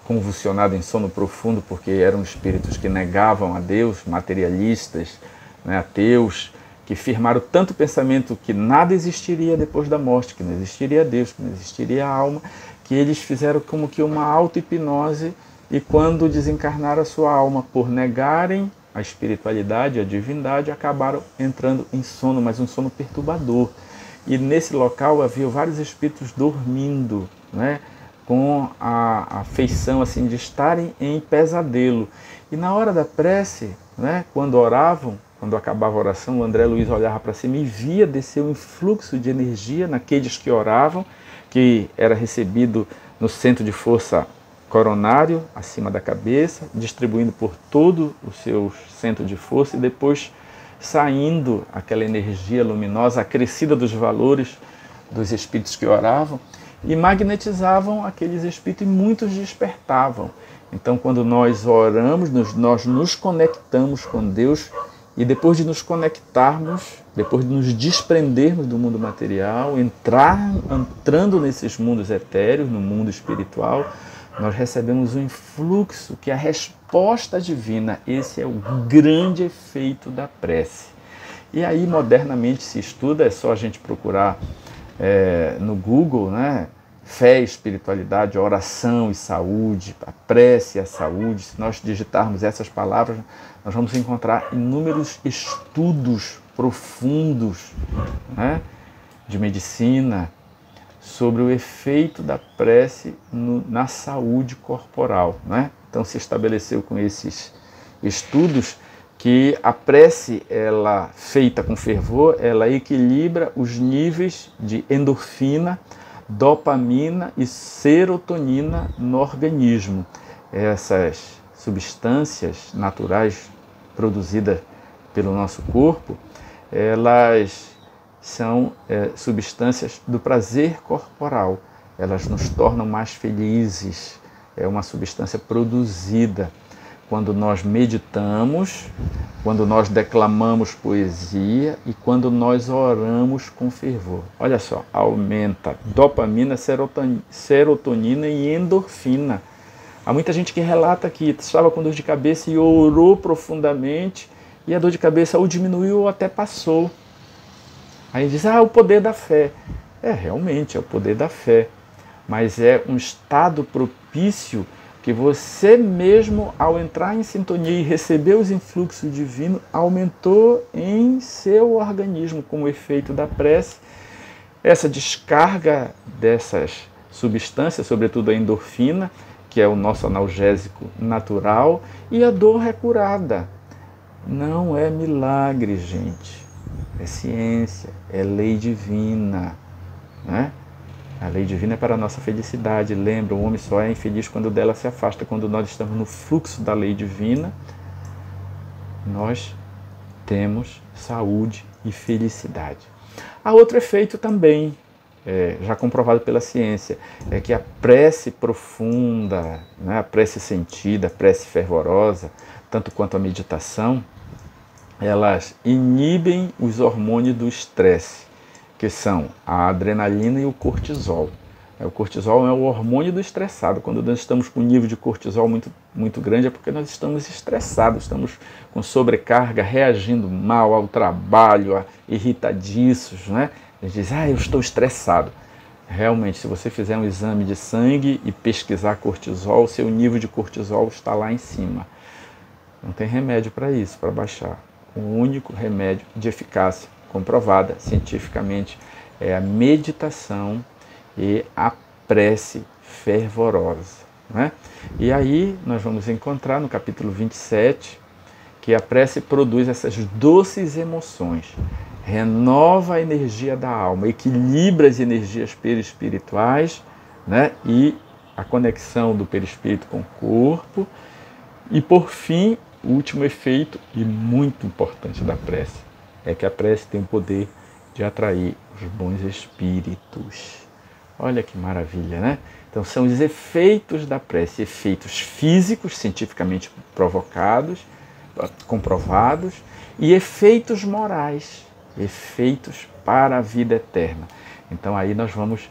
convulsionados em sono profundo, porque eram espíritos que negavam a Deus, materialistas, né, ateus, que firmaram tanto o pensamento que nada existiria depois da morte, que não existiria Deus, que não existiria a alma, que eles fizeram como que uma auto-hipnose e quando desencarnaram a sua alma por negarem a espiritualidade, a divindade, acabaram entrando em sono, mas um sono perturbador. E nesse local havia vários espíritos dormindo, né, com a feição assim, de estarem em pesadelo. E na hora da prece, né, quando oravam, quando acabava a oração, o André Luiz olhava para cima e via descer um influxo de energia naqueles que oravam, que era recebido no centro de força coronário, acima da cabeça, distribuindo por todo o seu centro de força e depois saindo aquela energia luminosa, acrescida dos valores dos espíritos que oravam, e magnetizavam aqueles espíritos e muitos despertavam. Então, quando nós oramos, nós nos conectamos com Deus e depois de nos conectarmos, depois de nos desprendermos do mundo material, entrando nesses mundos etéreos, no mundo espiritual, nós recebemos um influxo que é a resposta divina. Esse é o grande efeito da prece. E aí, modernamente se estuda, é só a gente procurar no Google, né? Fé, espiritualidade, oração e saúde, a prece e a saúde. Se nós digitarmos essas palavras, nós vamos encontrar inúmeros estudos profundos, né, de medicina sobre o efeito da prece na saúde corporal, né? Então se estabeleceu com esses estudos que a prece, ela feita com fervor, ela equilibra os níveis de endorfina, dopamina e serotonina no organismo. Essas substâncias naturais produzidas pelo nosso corpo, elas são substâncias do prazer corporal. Elas nos tornam mais felizes. É uma substância produzida quando nós meditamos, quando nós declamamos poesia e quando nós oramos com fervor. Olha só, aumenta dopamina, serotonina e endorfina. Há muita gente que relata que estava com dor de cabeça e orou profundamente e a dor de cabeça ou diminuiu ou até passou. Aí diz, o poder da fé. Realmente, é o poder da fé. Mas é um estado propício que você mesmo, ao entrar em sintonia e receber os influxos divinos, aumentou em seu organismo como efeito da prece. Essa descarga dessas substâncias, sobretudo a endorfina, que é o nosso analgésico natural, e a dor é curada. Não é milagre, gente. É ciência, é lei divina, né? A lei divina é para a nossa felicidade. Lembra, o homem só é infeliz quando dela se afasta. Quando nós estamos no fluxo da lei divina, nós temos saúde e felicidade. Há outro efeito também, já comprovado pela ciência, é que a prece profunda, né, a prece sentida, a prece fervorosa, tanto quanto a meditação, elas inibem os hormônios do estresse, que são a adrenalina e o cortisol. O cortisol é o hormônio do estressado. Quando nós estamos com um nível de cortisol muito grande, é porque nós estamos estressados, estamos com sobrecarga, reagindo mal ao trabalho, irritadiços, né? A gente diz, eu estou estressado. Realmente, se você fizer um exame de sangue e pesquisar cortisol, seu nível de cortisol está lá em cima. Não tem remédio para isso, para baixar. O único remédio de eficácia comprovada cientificamente é a meditação e a prece fervorosa, né? E aí nós vamos encontrar no capítulo 27 que a prece produz essas doces emoções, renova a energia da alma, equilibra as energias perispirituais, né? E a conexão do perispírito com o corpo. E por fim, o último efeito e muito importante da prece é que a prece tem o poder de atrair os bons espíritos. Olha que maravilha, né? Então são os efeitos da prece, efeitos físicos, cientificamente comprovados, e efeitos morais, efeitos para a vida eterna. Então aí nós vamos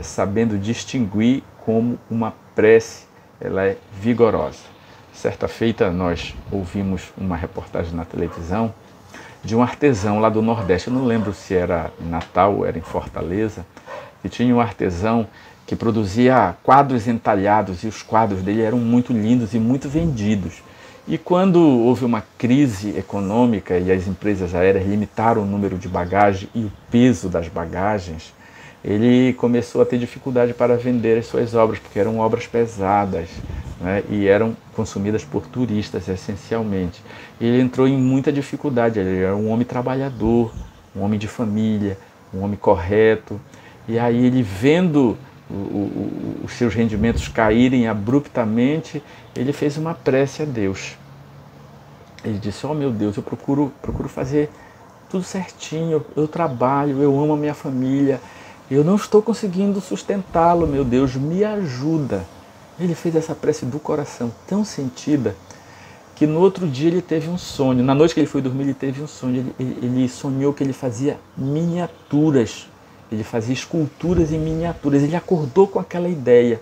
sabendo distinguir como uma prece ela é vigorosa. Certa feita nós ouvimos uma reportagem na televisão de um artesão lá do Nordeste. Eu não lembro se era em Natal ou era em Fortaleza, e tinha um artesão que produzia quadros entalhados, e os quadros dele eram muito lindos e muito vendidos. E quando houve uma crise econômica e as empresas aéreas limitaram o número de bagagem e o peso das bagagens, ele começou a ter dificuldade para vender as suas obras, porque eram obras pesadas, né, e eram consumidas por turistas essencialmente. E ele entrou em muita dificuldade. Ele era um homem trabalhador, um homem de família, um homem correto. E aí ele, vendo os seus rendimentos caírem abruptamente, ele fez uma prece a Deus. Ele disse: oh meu Deus, eu procuro fazer tudo certinho, eu trabalho, eu amo a minha família, eu não estou conseguindo sustentá-lo, meu Deus, me ajuda. Ele fez essa prece do coração, tão sentida, que no outro dia ele teve um sonho. Na noite que ele foi dormir, ele teve um sonho. Ele sonhou que ele fazia miniaturas, ele fazia esculturas em miniaturas. Ele acordou com aquela ideia.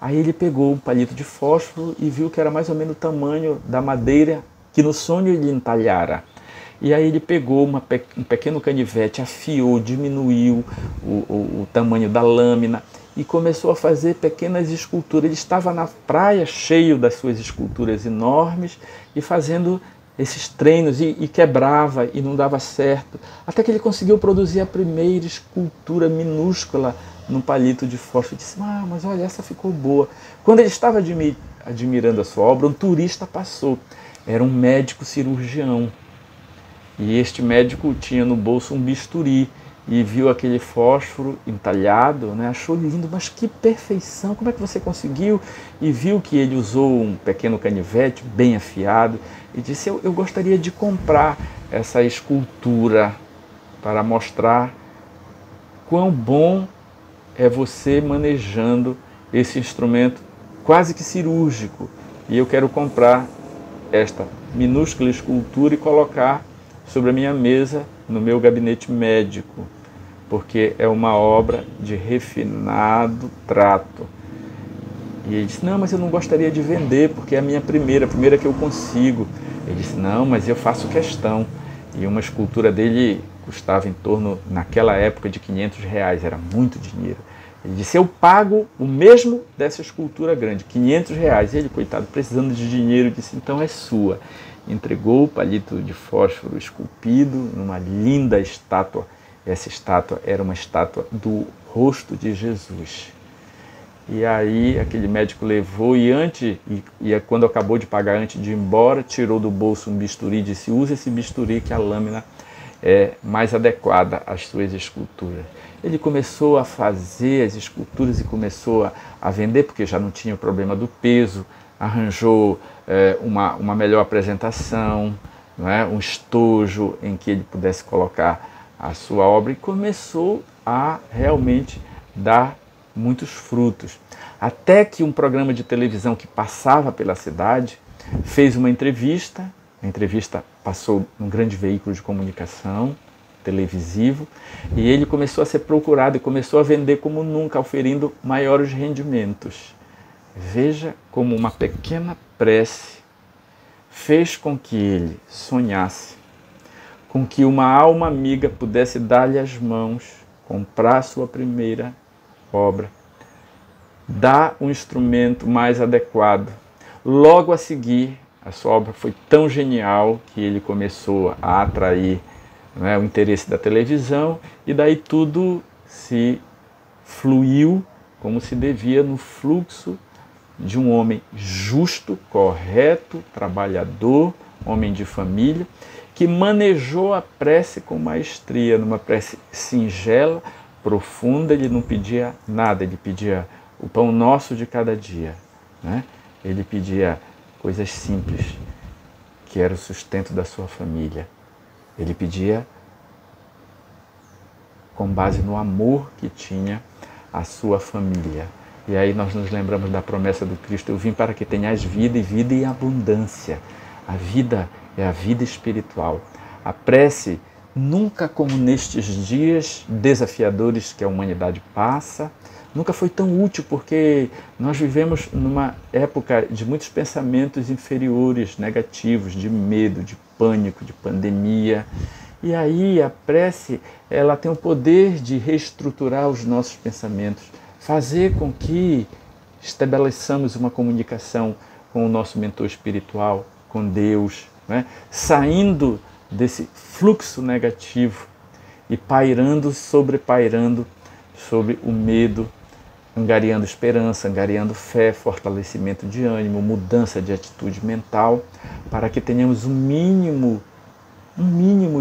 Aí ele pegou um palito de fósforo e viu que era mais ou menos o tamanho da madeira que no sonho ele entalhara. E aí ele pegou um pequeno canivete, afiou, diminuiu o tamanho da lâmina e começou a fazer pequenas esculturas. Ele estava na praia cheio das suas esculturas enormes e fazendo esses treinos e quebrava e não dava certo, até que ele conseguiu produzir a primeira escultura minúscula num palito de fósforo. Ele disse: ah, mas olha, essa ficou boa. Quando ele estava admirando a sua obra, um turista passou. Era um médico cirurgião. E este médico tinha no bolso um bisturi e viu aquele fósforo entalhado, né? Achou lindo, mas que perfeição, como é que você conseguiu? E viu que ele usou um pequeno canivete bem afiado e disse: eu gostaria de comprar essa escultura para mostrar quão bom é você manejando esse instrumento quase que cirúrgico. E eu quero comprar esta minúscula escultura e colocar sobre a minha mesa no meu gabinete médico, porque é uma obra de refinado trato. E ele disse: não, mas eu não gostaria de vender, porque é a minha primeira que eu consigo. Ele disse: não, mas eu faço questão. E uma escultura dele custava em torno, naquela época, de R$500, era muito dinheiro. Ele disse: eu pago o mesmo dessa escultura grande, R$500. Ele, coitado, precisando de dinheiro, disse: então é sua. Entregou o palito de fósforo esculpido numa linda estátua. Essa estátua era uma estátua do rosto de Jesus. E aí aquele médico levou e quando acabou de pagar, antes de ir embora, tirou do bolso um bisturi e disse: usa esse bisturi que a lâmina é mais adequada às suas esculturas. Ele começou a fazer as esculturas e começou a vender, porque já não tinha o problema do peso, arranjou uma melhor apresentação, não é? Um estojo em que ele pudesse colocar a sua obra, e começou a realmente dar muitos frutos. Até que um programa de televisão que passava pela cidade fez uma entrevista. A entrevista passou num grande veículo de comunicação televisivo, e ele começou a ser procurado e começou a vender como nunca, oferindo maiores rendimentos. Veja como uma pequena prece fez com que ele sonhasse com que uma alma amiga pudesse dar-lhe as mãos, comprar sua primeira obra, dar um instrumento mais adequado. Logo a seguir, a sua obra foi tão genial que ele começou a atrair, né, o interesse da televisão, e daí tudo se fluiu como se devia, no fluxo de um homem justo, correto, trabalhador, homem de família, que manejou a prece com maestria, numa prece singela, profunda. Ele não pedia nada, ele pedia o pão nosso de cada dia, né? Ele pedia coisas simples, que era o sustento da sua família. Ele pedia com base no amor que tinha a sua família. E aí nós nos lembramos da promessa do Cristo: eu vim para que tenhais vida, e vida em abundância. A vida é a vida espiritual. A prece, nunca como nestes dias desafiadores que a humanidade passa, Nunca foi tão útil porque nós vivemos numa época de muitos pensamentos inferiores, negativos, de medo, de pânico, de pandemia. E aí a prece, ela tem o poder de reestruturar os nossos pensamentos, fazer com que estabeleçamos uma comunicação com o nosso mentor espiritual, com Deus, né? Saindo desse fluxo negativo e sobrepairando sobre o medo, angariando esperança, angariando fé, fortalecimento de ânimo, mudança de atitude mental, para que tenhamos um mínimo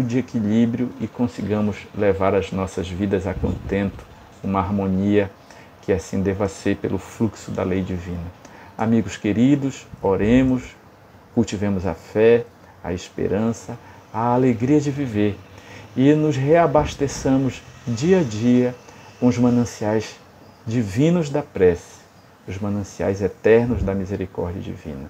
de equilíbrio e consigamos levar as nossas vidas a contento, uma harmonia que assim deva ser pelo fluxo da lei divina. Amigos queridos, oremos, cultivemos a fé, a esperança, a alegria de viver e nos reabasteçamos dia a dia com os mananciais divinos da prece, os mananciais eternos da misericórdia divina.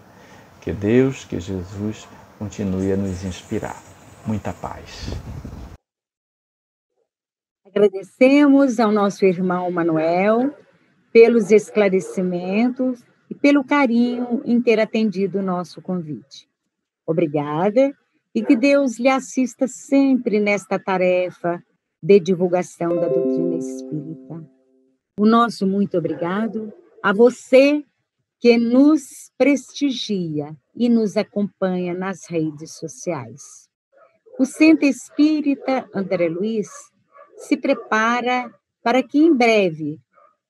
Que Deus, que Jesus continue a nos inspirar. Muita paz. Agradecemos ao nosso irmão Manuel pelos esclarecimentos e pelo carinho em ter atendido o nosso convite. Obrigada e que Deus lhe assista sempre nesta tarefa de divulgação da doutrina espírita. O nosso muito obrigado a você que nos prestigia e nos acompanha nas redes sociais. O Centro Espírita André Luiz se prepara para que em breve,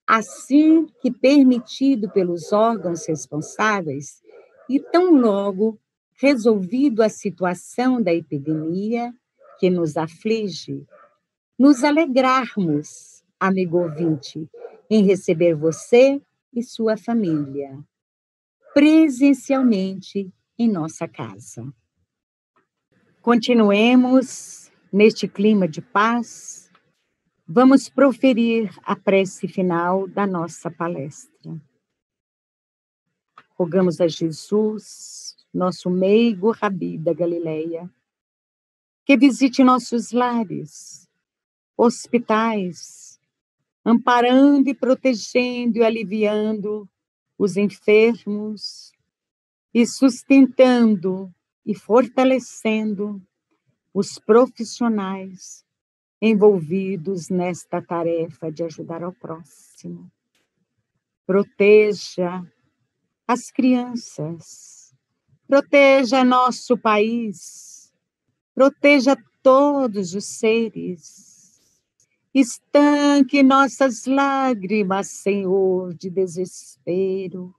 assim que permitido pelos órgãos responsáveis, e tão logo resolvido a situação da epidemia que nos aflige, nos alegrarmos, amigo ouvinte, em receber você e sua família, presencialmente em nossa casa. Continuemos neste clima de paz. Vamos proferir a prece final da nossa palestra. Rogamos a Jesus, nosso meigo Rabi da Galileia, que visite nossos lares, hospitais, amparando e protegendo e aliviando os enfermos e sustentando e fortalecendo os profissionais envolvidos nesta tarefa de ajudar ao próximo. Proteja as crianças, proteja nosso país, proteja todos os seres. Estanque nossas lágrimas, Senhor, de desespero,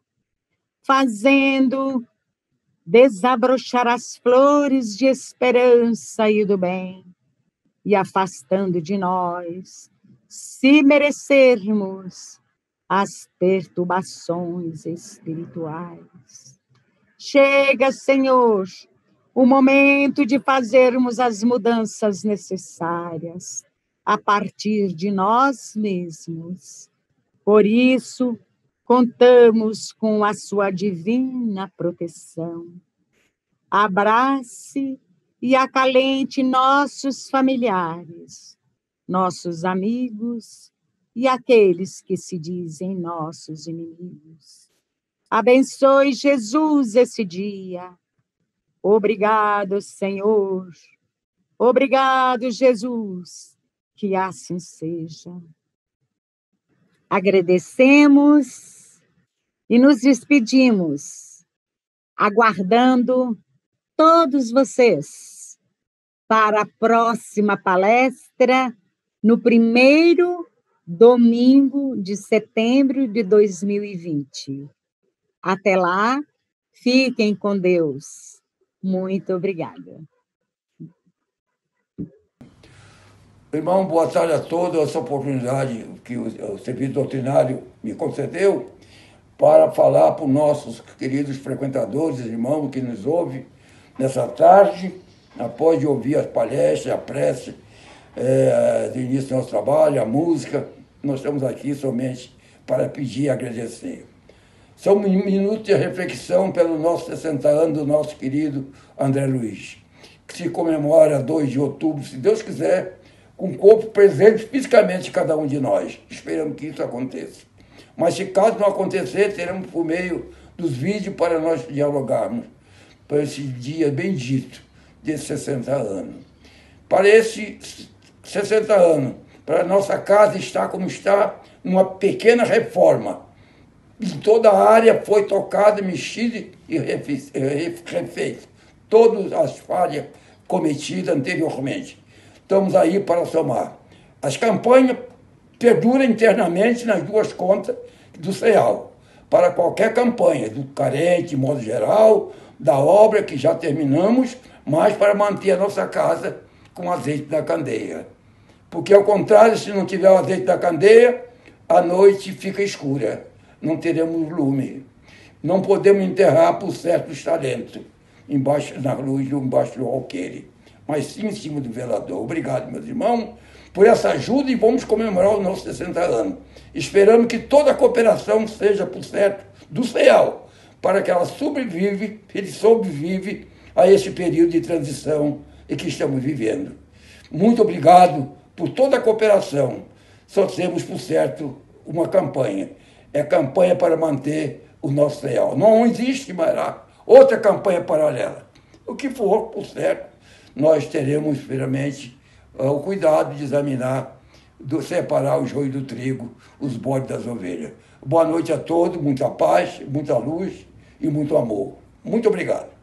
fazendo desabrochar as flores de esperança e do bem, e afastando de nós, se merecermos, as perturbações espirituais. Chega, Senhor, o momento de fazermos as mudanças necessárias a partir de nós mesmos. Por isso, contamos com a sua divina proteção. Abrace e acalente nossos familiares, nossos amigos e aqueles que se dizem nossos inimigos. Abençoe, Jesus, esse dia. Obrigado, Senhor. Obrigado, Jesus. Que assim seja. Agradecemos e nos despedimos, aguardando todos vocês para a próxima palestra no primeiro domingo de setembro de 2020. Até lá, fiquem com Deus. Muito obrigada. Irmão, boa tarde a todos. Essa oportunidade que o serviço doutrinário me concedeu para falar para os nossos queridos frequentadores, irmãos que nos ouvem nessa tarde, após de ouvir as palestras, a prece do início do nosso trabalho, a música. Nós estamos aqui somente para pedir e agradecer. São minutos de reflexão pelos nossos 60 anos do nosso querido André Luiz, que se comemora 2 de outubro, se Deus quiser, com o corpo presente fisicamente cada um de nós. Esperamos que isso aconteça. Mas se caso não acontecer, teremos por meio dos vídeos para nós dialogarmos para esse dia bendito desses 60 anos. Para esses 60 anos, para a nossa casa estar como está, uma pequena reforma. Em toda a área foi tocada, mexida e refeita. Todas as falhas cometidas anteriormente. Estamos aí para somar. As campanhas perduram internamente nas duas contas do CEAL, para qualquer campanha, do carente, de modo geral, da obra que já terminamos, mas para manter a nossa casa com azeite da candeia. Porque, ao contrário, se não tiver o azeite da candeia, a noite fica escura, não teremos lume. Não podemos enterrar por certos talentos, embaixo na luz, embaixo do alqueire, mas sim em cima do velador. Obrigado, meus irmãos, por essa ajuda e vamos comemorar os nossos 60 anos. Esperamos que toda a cooperação seja, por certo, do CEAL, para que ela sobrevive a esse período de transição em que estamos vivendo. Muito obrigado por toda a cooperação. Só temos, por certo, uma campanha. É campanha para manter o nosso CEAL. Não existe mais outra campanha paralela. O que for, por certo, nós teremos, primeiramente, o cuidado de examinar, separar o joio do trigo, os bodes das ovelhas. Boa noite a todos, muita paz, muita luz e muito amor. Muito obrigado.